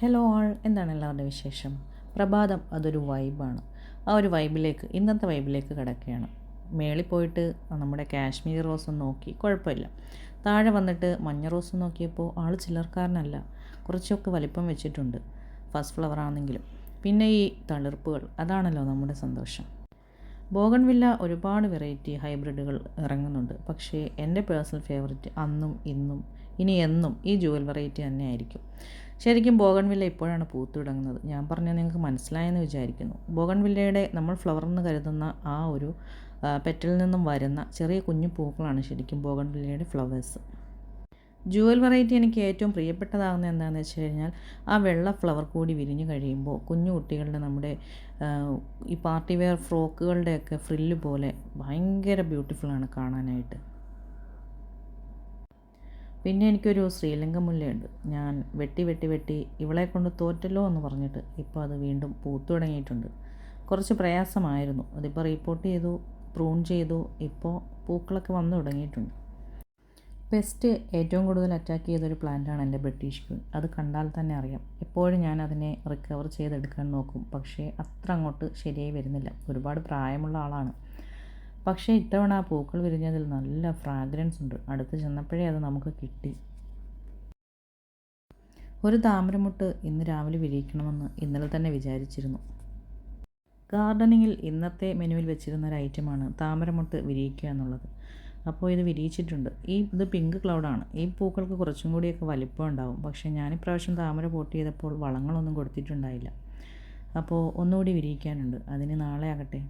Hello ആൾ, എന്താണ് എല്ലാവരുടെ വിശേഷം? പ്രഭാതം അതൊരു വൈബാണ്. ആ ഒരു വൈബിലേക്ക്, ഇന്നത്തെ വൈബിലേക്ക് കിടക്കുകയാണ്. മേളിൽ പോയിട്ട് നമ്മുടെ കാശ്മീർ റോസ് നോക്കി, കുഴപ്പമില്ല. താഴെ വന്നിട്ട് മഞ്ഞ റോസ് നോക്കിയപ്പോൾ ആൾ ചില്ലറക്കാരനല്ല, കുറച്ചൊക്കെ വലിപ്പം വെച്ചിട്ടുണ്ട്, ഫസ്റ്റ് ഫ്ലവർ ആണെങ്കിലും. പിന്നെ ഈ തളിർപ്പുകൾ, അതാണല്ലോ നമ്മുടെ സന്തോഷം. ബോഗൺവില്ല ഒരുപാട് വെറൈറ്റി ഹൈബ്രിഡുകൾ ഇറങ്ങുന്നുണ്ട്. പക്ഷേ എൻ്റെ പേഴ്സണൽ ഫേവററ്റ് അന്നും ഇന്നും ഇനി എന്നും ഈ ജുവൽ വെറൈറ്റി തന്നെ ആയിരിക്കും. ശരിക്കും ബോഗൺവില്ല ഇപ്പോഴാണ് പൂത്തു തുടങ്ങുന്നത്. ഞാൻ പറഞ്ഞാൽ നിങ്ങൾക്ക് മനസ്സിലായെന്ന് വിചാരിക്കുന്നു. ബോഗൺവില്ലയുടെ നമ്മൾ ഫ്ലവർ എന്ന് കരുതുന്ന ആ ഒരു പെറ്റലിൽ നിന്നും വരുന്ന ചെറിയ കുഞ്ഞു പൂക്കളാണ് ശരിക്കും ബോഗൺവില്ലയുടെ ഫ്ലവേഴ്സ്. ജുവൽ വെറൈറ്റി എനിക്ക് ഏറ്റവും പ്രിയപ്പെട്ടതാകുന്നത് എന്താണെന്ന് വെച്ച് കഴിഞ്ഞാൽ ആ വെള്ള ഫ്ലവർ കൂടി വിരിഞ്ഞ് കഴിയുമ്പോൾ കുഞ്ഞു കുട്ടികളുടെ നമ്മുടെ ഈ പാർട്ടി വെയർ ഫ്രോക്കുകളുടെയൊക്കെ ഫ്രില്ല് പോലെ ഭയങ്കര ബ്യൂട്ടിഫുള്ളാണ് കാണാനായിട്ട്. പിന്നെ എനിക്കൊരു ശ്രീലങ്ക മുല്ലയുണ്ട്. ഞാൻ വെട്ടി വെട്ടി വെട്ടി ഇവളെ കൊണ്ട് തോറ്റല്ലോ എന്ന് പറഞ്ഞിട്ട് ഇപ്പോൾ അത് വീണ്ടും പൂത്തു തുടങ്ങിയിട്ടുണ്ട്. കുറച്ച് പ്രയാസമായിരുന്നു. അതിപ്പോൾ റീപ്പോർട്ട് ചെയ്തു, പ്രൂൺ ചെയ്തു, ഇപ്പോൾ പൂക്കളൊക്കെ വന്നു തുടങ്ങിയിട്ടുണ്ട്. പെസ്റ്റ് ഏറ്റവും കൂടുതൽ അറ്റാക്ക് ചെയ്തൊരു പ്ലാന്റാണ് എൻ്റെ ബ്രിട്ടീഷ് ക്വീൻ. അത് കണ്ടാൽ തന്നെ അറിയാം. എപ്പോഴും ഞാൻ അതിനെ റിക്കവർ ചെയ്തെടുക്കാൻ നോക്കും, പക്ഷേ അത്ര അങ്ങോട്ട് ശരിയായി വരുന്നില്ല. ഒരുപാട് പ്രായമുള്ള ആളാണ്. പക്ഷേ ഇത്തവണ ആ പൂക്കൾ വിരിഞ്ഞതിൽ നല്ല ഫ്രാഗ്രൻസ് ഉണ്ട്. അടുത്ത് ചെന്നപ്പോഴേ അത് നമുക്ക് കിട്ടി. ഒരു താമരമുട്ട് ഇന്ന് രാവിലെ വിരിയിക്കണമെന്ന് ഇന്നലെ തന്നെ വിചാരിച്ചിരുന്നു. ഗാർഡനിങ്ങിൽ ഇന്നത്തെ മെനുവിൽ വെച്ചിരുന്ന ഒരു ഐറ്റമാണ് താമരമുട്ട് വിരിയിക്കുക എന്നുള്ളത്. അപ്പോൾ ഇത് വിരിയിച്ചിട്ടുണ്ട്. ഇത് പിങ്ക് ക്ലൗഡാണ്. ഈ പൂക്കൾക്ക് കുറച്ചും കൂടിയൊക്കെ വലിപ്പം ഉണ്ടാവും. പക്ഷേ ഞാനിപ്രാവശ്യം താമര പോട്ട് ചെയ്തപ്പോൾ വളങ്ങളൊന്നും കൊടുത്തിട്ടുണ്ടായില്ല. അപ്പോൾ ഒന്നുകൂടി വിരിയിക്കാനുണ്ട്. അതിന് നാളെ ആകട്ടെ.